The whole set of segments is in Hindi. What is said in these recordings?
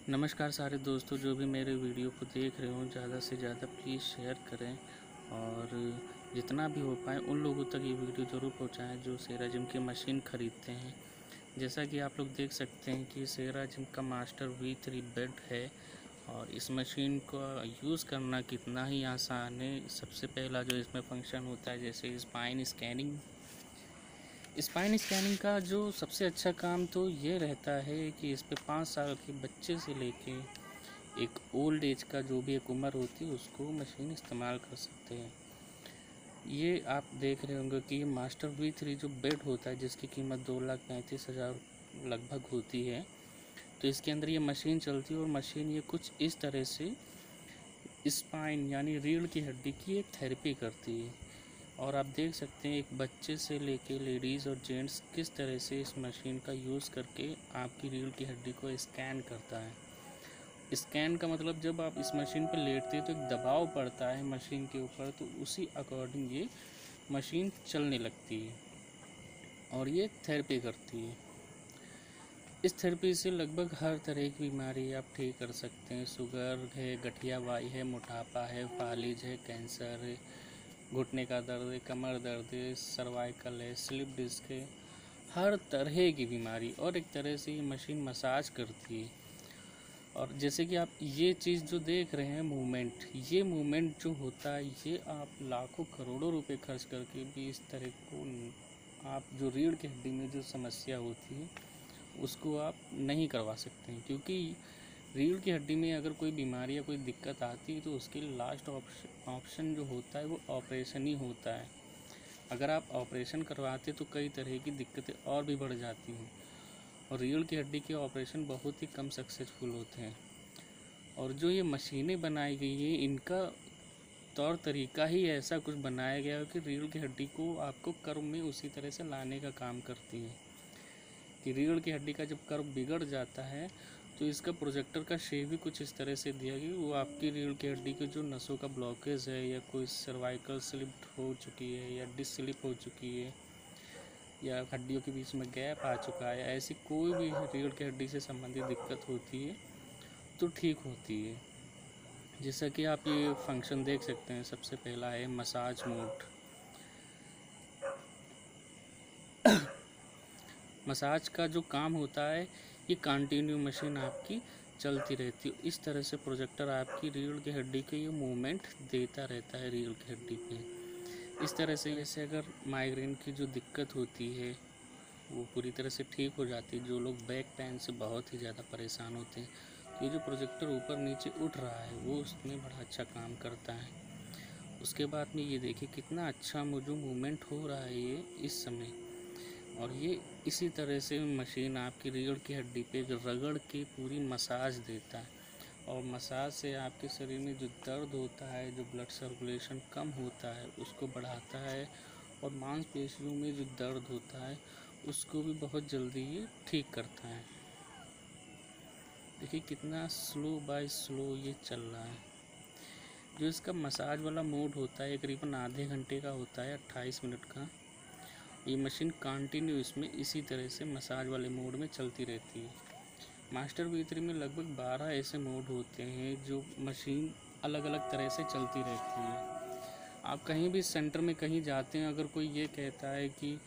नमस्कार सारे दोस्तों, जो भी मेरे वीडियो को देख रहे हो ज़्यादा से ज़्यादा प्लीज़ शेयर करें और जितना भी हो पाए उन लोगों तक ये वीडियो ज़रूर पहुंचाएं जो सेरा जिम की मशीन ख़रीदते हैं। जैसा कि आप लोग देख सकते हैं कि सेरा जिम का मास्टर V3 बेड है और इस मशीन का यूज़ करना कितना ही आसान है। सबसे पहला जो इसमें फंक्शन होता है, जैसे स्पाइन स्कैनिंग का जो सबसे अच्छा काम तो ये रहता है कि इस पे 5 साल के बच्चे से लेके एक ओल्ड एज का जो भी एक उम्र होती है उसको मशीन इस्तेमाल कर सकते हैं। ये आप देख रहे होंगे कि मास्टर V3 जो बेड होता है जिसकी कीमत 2,35,000 लगभग होती है, तो इसके अंदर ये मशीन चलती है और मशीन ये कुछ इस तरह से स्पाइन यानी रीढ़ की हड्डी की एक थेरेपी करती है। और आप देख सकते हैं एक बच्चे से लेके लेडीज़ और जेंट्स किस तरह से इस मशीन का यूज़ करके आपकी रीढ़ की हड्डी को स्कैन करता है। स्कैन का मतलब जब आप इस मशीन पर लेटते हैं तो एक दबाव पड़ता है मशीन के ऊपर, तो उसी अकॉर्डिंग ये मशीन चलने लगती है और ये थेरेपी करती है। इस थेरेपी से लगभग हर तरह की बीमारी आप ठीक कर सकते हैं। शुगर है, गठिया वाई है, मोटापा है, फालिज है, कैंसर है, घुटने का दर्द है, कमर दर्द है, सर्वाइकल है, स्लिप डिस्क है, हर तरह की बीमारी। और एक तरह से ये मशीन मसाज करती है। और जैसे कि आप ये चीज़ जो देख रहे हैं ये मूवमेंट जो होता है ये आप लाखों करोड़ों रुपए खर्च करके भी इस तरह को आप जो रीढ़ की हड्डी में जो समस्या होती है उसको आप नहीं करवा सकते हैं, क्योंकि रीढ़ की हड्डी में अगर कोई बीमारी या कोई दिक्कत आती है तो उसके लास्ट ऑप्शन जो होता है वो ऑपरेशन ही होता है। अगर आप ऑपरेशन करवाते तो कई तरह की दिक्कतें और भी बढ़ जाती हैं और रीढ़ की हड्डी के ऑपरेशन बहुत ही कम सक्सेसफुल होते हैं। और जो ये मशीनें बनाई गई हैं इनका तौर तरीका ही ऐसा कुछ बनाया गया है कि रीढ़ की हड्डी को आपको कर्व में उसी तरह से लाने का काम करती है कि रीढ़ की हड्डी का जब कर्व बिगड़ जाता है तो इसका प्रोजेक्टर का शेप भी कुछ इस तरह से दिया कि वो आपकी रीढ़ की हड्डी के जो नसों का ब्लॉकेज है या कोई सर्वाइकल स्लिप हो चुकी है या डिस्क स्लिप हो चुकी है या हड्डियों के बीच में गैप आ चुका है, ऐसी कोई भी रीढ़ की हड्डी से संबंधित दिक्कत होती है तो ठीक होती है। जैसा कि आप ये फंक्शन देख सकते हैं, सबसे पहला है मसाज मोड। मसाज का जो काम होता है ये कंटिन्यू मशीन आपकी चलती रहती है। इस तरह से प्रोजेक्टर आपकी रीढ़ की हड्डी के ये मूवमेंट देता रहता है रीढ़ की हड्डी पे। इस तरह से जैसे अगर माइग्रेन की जो दिक्कत होती है वो पूरी तरह से ठीक हो जाती है। जो लोग बैक पेन से बहुत ही ज़्यादा परेशान होते हैं, तो ये जो प्रोजेक्टर ऊपर नीचे उठ रहा है वो उसमें बड़ा अच्छा काम करता है। उसके बाद में ये देखिए कितना अच्छा जो मूवमेंट हो रहा है ये इस समय। और ये इसी तरह से मशीन आपकी रीढ़ की हड्डी पे रगड़ के पूरी मसाज देता है और मसाज से आपके शरीर में जो दर्द होता है, जो ब्लड सर्कुलेशन कम होता है उसको बढ़ाता है और मांसपेशियों में जो दर्द होता है उसको भी बहुत जल्दी ये ठीक करता है। देखिए कितना स्लो बाय स्लो ये चल रहा है। जो इसका मसाज वाला मोड होता है करीबन आधे घंटे का होता है, 28 मिनट का। ये मशीन कंटिन्यू इसमें इसी तरह से मसाज वाले मोड में चलती रहती है। मास्टर V3 में लगभग 12 ऐसे मोड होते हैं जो मशीन अलग अलग तरह से चलती रहती है। आप कहीं भी सेंटर में कहीं जाते हैं, अगर कोई ये कहता है कि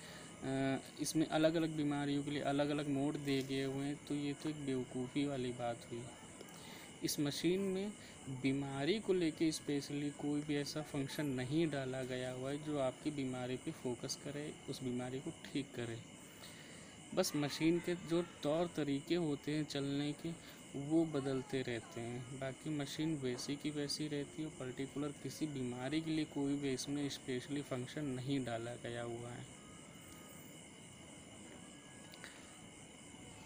इसमें अलग अलग बीमारियों के लिए अलग अलग मोड दिए गए हुए हैं, तो ये तो एक बेवकूफ़ी वाली बात हुई। इस मशीन में बीमारी को लेके स्पेशली कोई भी ऐसा फंक्शन नहीं डाला गया हुआ है जो आपकी बीमारी पे फोकस करे, उस बीमारी को ठीक करे। बस मशीन के जो तौर तरीके होते हैं चलने के वो बदलते रहते हैं, बाकी मशीन वैसी की वैसी रहती है। पर्टिकुलर किसी बीमारी के लिए कोई भी इसमें स्पेशली फंक्शन नहीं डाला गया हुआ है।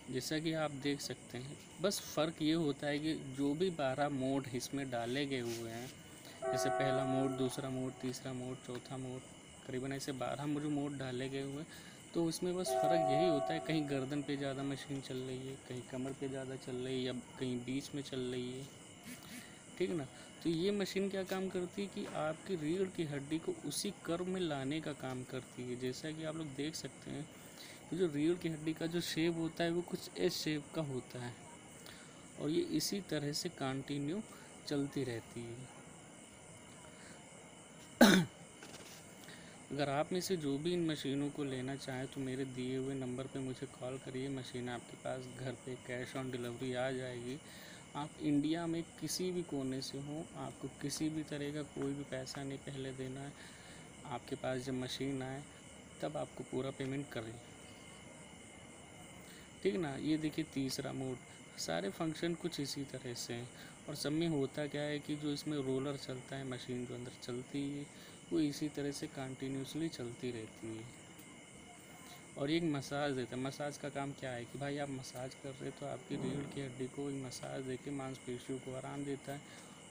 जैसा कि आप देख सकते हैं, बस फ़र्क ये होता है कि जो भी 12 मोड इसमें डाले गए हुए हैं, जैसे पहला मोड, दूसरा मोड, तीसरा मोड, चौथा मोड, करीबन ऐसे 12 जो मोड डाले गए हुए हैं, तो इसमें बस फ़र्क यही होता है कहीं गर्दन पे ज़्यादा मशीन चल रही है, कहीं कमर पे ज़्यादा चल रही है या कहीं बीच में चल रही है, ठीक है ना। तो ये मशीन क्या काम करती है कि आपकी रीढ़ की हड्डी को उसी कर्व में लाने का काम करती है। जैसा कि आप लोग देख सकते हैं कि जो रीढ़ की हड्डी का जो शेप होता है वो कुछ एस शेप का होता है और ये इसी तरह से कंटिन्यू चलती रहती है। अगर आप में से जो भी इन मशीनों को लेना चाहें तो मेरे दिए हुए नंबर पे मुझे कॉल करिए। मशीन आपके पास घर पे कैश ऑन डिलीवरी आ जाएगी। आप इंडिया में किसी भी कोने से हों, आपको किसी भी तरह का कोई भी पैसा नहीं पहले देना है। आपके पास जब मशीन आए तब आपको पूरा पेमेंट करें, ठीक ना। ये देखिए तीसरा मोड, सारे फंक्शन कुछ इसी तरह से हैं। और सब में होता क्या है कि जो इसमें रोलर चलता है, मशीन जो अंदर चलती है वो इसी तरह से कंटिन्यूसली चलती रहती है। और एक मसाज देता है। मसाज का काम क्या है कि भाई आप मसाज कर रहे हो तो आपकी रीढ़ की हड्डी को एक मसाज देके मांसपेशियों को आराम देता है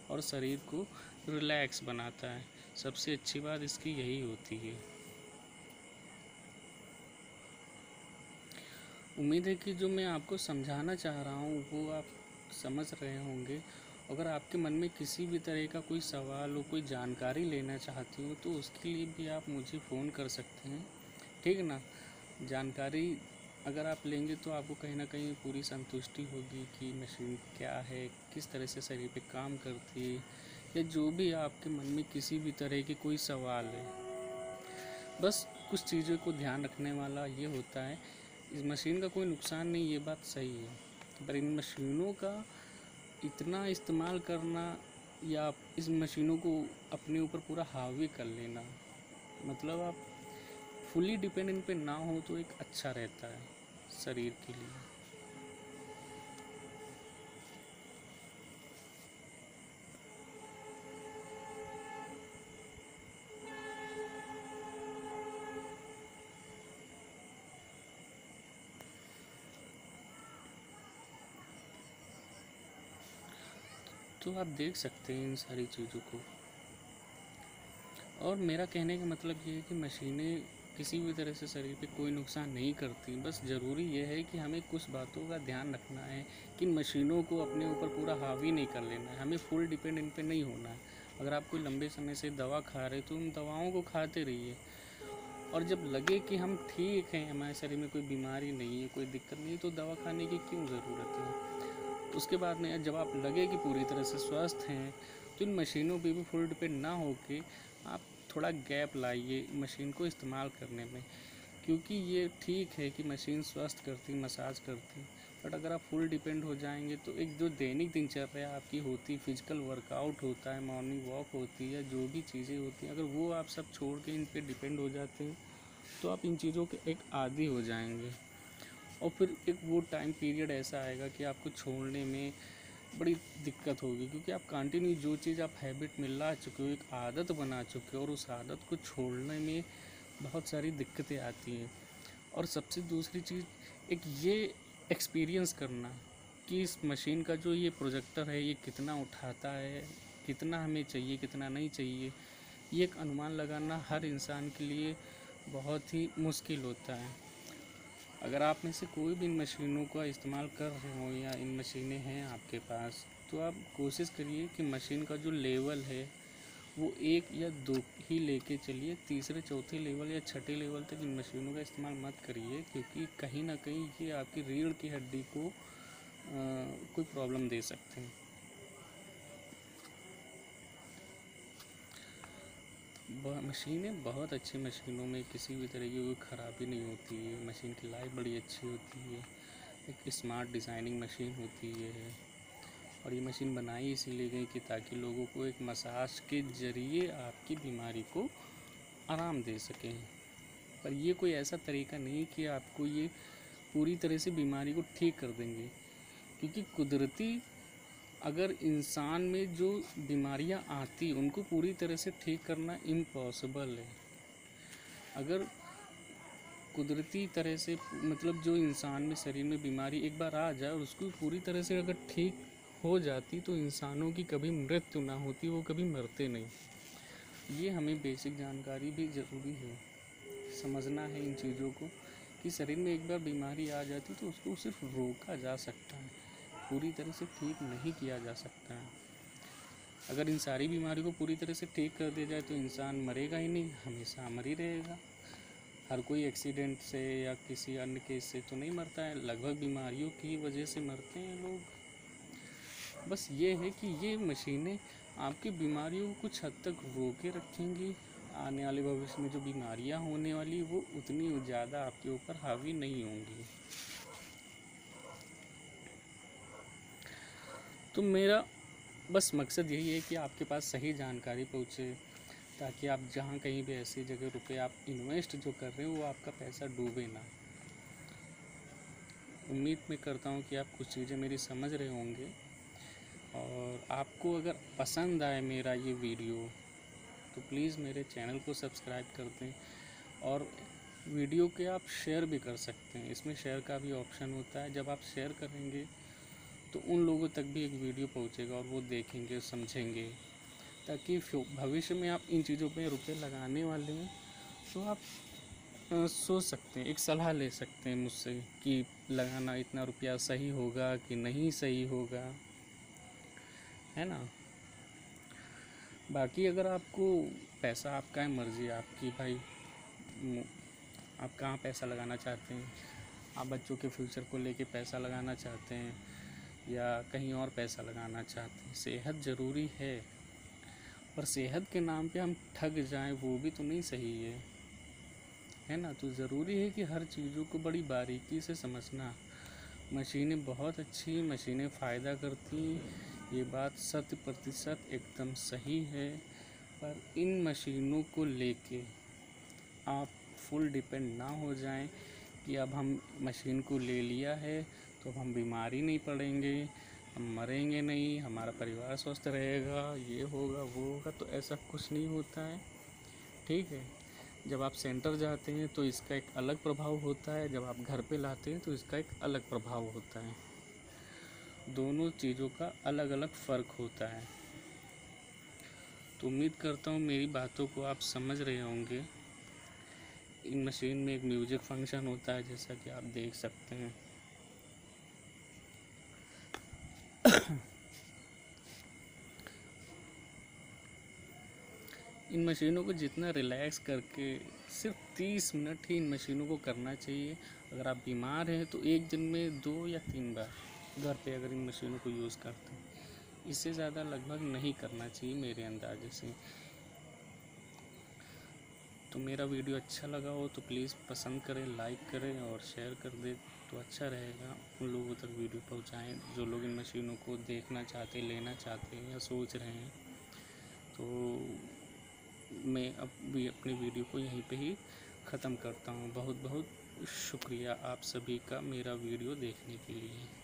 और शरीर को रिलैक्स बनाता है। सबसे अच्छी बात इसकी यही होती है। उम्मीद है कि जो मैं आपको समझाना चाह रहा हूँ वो आप समझ रहे होंगे। अगर आपके मन में किसी भी तरह का कोई सवाल हो, कोई जानकारी लेना चाहती हो, तो उसके लिए भी आप मुझे फ़ोन कर सकते हैं, ठीक ना। जानकारी अगर आप लेंगे तो आपको कहीं ना कहीं पूरी संतुष्टि होगी कि मशीन क्या है, किस तरह से शरीर पे काम करती है, या जो भी आपके मन में किसी भी तरह के कोई सवाल है। बस कुछ चीज़ों को ध्यान रखने वाला ये होता है, इस मशीन का कोई नुकसान नहीं, ये बात सही है, पर इन मशीनों का इतना इस्तेमाल करना या इस मशीनों को अपने ऊपर पूरा हावी कर लेना, मतलब आप फुली डिपेंड इन पे ना हो तो एक अच्छा रहता है शरीर के लिए। तो आप देख सकते हैं इन सारी चीज़ों को। और मेरा कहने का मतलब ये है कि मशीनें किसी भी तरह से शरीर पे कोई नुकसान नहीं करती। बस ज़रूरी ये है कि हमें कुछ बातों का ध्यान रखना है कि मशीनों को अपने ऊपर पूरा हावी नहीं कर लेना है, हमें फुल डिपेंड इन पे नहीं होना है। अगर आप कोई लंबे समय से दवा खा रहे तो उन दवाओं को खाते रहिए, और जब लगे कि हम ठीक हैं, हमारे शरीर में कोई बीमारी नहीं है, कोई दिक्कत नहीं है, तो दवा खाने की क्यों ज़रूरत है। उसके बाद में जब आप लगे कि पूरी तरह से स्वस्थ हैं तो इन मशीनों पे भी फुल डिपेंड ना होके आप थोड़ा गैप लाइए मशीन को इस्तेमाल करने में। क्योंकि ये ठीक है कि मशीन स्वस्थ करती, मसाज करती, बट अगर आप फुल डिपेंड हो जाएंगे तो एक जो दैनिक दिनचर्या आपकी होती, फिजिकल वर्कआउट होता है, मॉर्निंग वॉक होती है, जो भी चीज़ें होती हैं, अगर वो आप सब छोड़ के इन पे डिपेंड हो जाते हैं तो आप इन चीज़ों के एक आदी हो जाएंगे। और फिर एक वो टाइम पीरियड ऐसा आएगा कि आपको छोड़ने में बड़ी दिक्कत होगी, क्योंकि आप कंटिन्यू जो चीज़ आप हैबिट में ला चुके हो, एक आदत बना चुके हो, और उस आदत को छोड़ने में बहुत सारी दिक्कतें आती हैं। और सबसे दूसरी चीज़ एक ये एक्सपीरियंस करना कि इस मशीन का जो ये प्रोजेक्टर है ये कितना उठाता है, कितना हमें चाहिए, कितना नहीं चाहिए, ये एक अनुमान लगाना हर इंसान के लिए बहुत ही मुश्किल होता है। अगर आप में से कोई भी इन मशीनों का इस्तेमाल कर रहे हो या इन मशीनें हैं आपके पास, तो आप कोशिश करिए कि मशीन का जो लेवल है वो 1 या 2 ही लेके चलिए। तीसरे चौथे लेवल या छठे लेवल तक इन मशीनों का इस्तेमाल मत करिए, क्योंकि कहीं ना कहीं ये आपकी रीढ़ की हड्डी को कोई प्रॉब्लम दे सकते हैं। मशीनें बहुत अच्छी, मशीनों में किसी भी तरह की कोई ख़राबी नहीं होती है, मशीन की लाइफ बड़ी अच्छी होती है, एक स्मार्ट डिज़ाइनिंग मशीन होती है। और ये मशीन बनाई इसीलिए गई कि ताकि लोगों को एक मसाज के ज़रिए आपकी बीमारी को आराम दे सकें। पर ये कोई ऐसा तरीका नहीं कि आपको ये पूरी तरह से बीमारी को ठीक कर देंगे, क्योंकि कुदरती अगर इंसान में जो बीमारियां आती उनको पूरी तरह से ठीक करना इम्पॉसिबल है। अगर कुदरती तरह से मतलब जो इंसान में शरीर में बीमारी एक बार आ जाए और उसको पूरी तरह से अगर ठीक हो जाती तो इंसानों की कभी मृत्यु ना होती, वो कभी मरते नहीं। ये हमें बेसिक जानकारी भी ज़रूरी है, समझना है इन चीज़ों को कि शरीर में एक बार बीमारी आ जाती तो उसको सिर्फ रोका जा सकता है, पूरी तरह से ठीक नहीं किया जा सकता है। अगर इन सारी बीमारी को पूरी तरह से ठीक कर दिया जाए तो इंसान मरेगा ही नहीं, हमेशा अमर ही रहेगा। हर कोई एक्सीडेंट से या किसी अन्य केस से तो नहीं मरता है, लगभग बीमारियों की वजह से मरते हैं लोग। बस ये है कि ये मशीनें आपकी बीमारियों को कुछ हद तक रोके रखेंगी। आने वाले भविष्य में जो बीमारियां होने वाली वो उतनी ज़्यादा आपके ऊपर हावी नहीं होंगी। तो मेरा बस मकसद यही है कि आपके पास सही जानकारी पहुँचे, ताकि आप जहाँ कहीं भी ऐसी जगह रुपए आप इन्वेस्ट जो कर रहे हो वो आपका पैसा डूबे ना। उम्मीद मैं करता हूँ कि आप कुछ चीज़ें मेरी समझ रहे होंगे, और आपको अगर पसंद आए मेरा ये वीडियो तो प्लीज़ मेरे चैनल को सब्सक्राइब कर दें, और वीडियो के आप शेयर भी कर सकते हैं। इसमें शेयर का भी ऑप्शन होता है। जब आप शेयर करेंगे तो उन लोगों तक भी एक वीडियो पहुंचेगा और वो देखेंगे, समझेंगे, ताकि भविष्य में आप इन चीज़ों पे रुपए लगाने वाले हैं तो आप सोच सकते हैं, एक सलाह ले सकते हैं मुझसे कि लगाना इतना रुपया सही होगा कि नहीं सही होगा, है ना। बाकी अगर आपको पैसा, आपका है, मर्ज़ी आपकी भाई, आप कहाँ पैसा लगाना चाहते हैं। आप बच्चों के फ्यूचर को लेके पैसा लगाना चाहते हैं या कहीं और पैसा लगाना चाहते हैं। सेहत ज़रूरी है, पर सेहत के नाम पे हम ठग जाएं वो भी तो नहीं सही है ना। तो ज़रूरी है कि हर चीज़ों को बड़ी बारीकी से समझना। मशीनें बहुत अच्छी, मशीनें फ़ायदा करती, ये बात 100% एकदम सही है। पर इन मशीनों को लेके आप फुल डिपेंड ना हो जाएं कि अब हम मशीन को ले लिया है तो अब हम बीमार ही नहीं पड़ेंगे, हम मरेंगे नहीं, हमारा परिवार स्वस्थ रहेगा, ये होगा वो होगा। तो ऐसा कुछ नहीं होता है, ठीक है। जब आप सेंटर जाते हैं तो इसका एक अलग प्रभाव होता है, जब आप घर पे लाते हैं तो इसका एक अलग प्रभाव होता है। दोनों चीज़ों का अलग अलग फ़र्क होता है। तो उम्मीद करता हूँ मेरी बातों को आप समझ रहे होंगे। इन मशीन में एक म्यूज़िक फंक्शन होता है, जैसा कि आप देख सकते हैं। इन मशीनों को जितना रिलैक्स करके सिर्फ 30 मिनट ही इन मशीनों को करना चाहिए। अगर आप बीमार हैं तो एक दिन में 2 या 3 बार घर पे अगर इन मशीनों को यूज़ करते हैं, इससे ज़्यादा लगभग नहीं करना चाहिए मेरे अंदाजे से। तो मेरा वीडियो अच्छा लगा हो तो प्लीज़ पसंद करें, लाइक करें और शेयर कर दें तो अच्छा रहेगा। उन लोगों तक वीडियो पहुंचाएं जो लोग इन मशीनों को देखना चाहते, लेना चाहते हैं या सोच रहे हैं। तो मैं अब भी अपनी वीडियो को यहीं पे ही ख़त्म करता हूँ। बहुत बहुत शुक्रिया आप सभी का मेरा वीडियो देखने के लिए।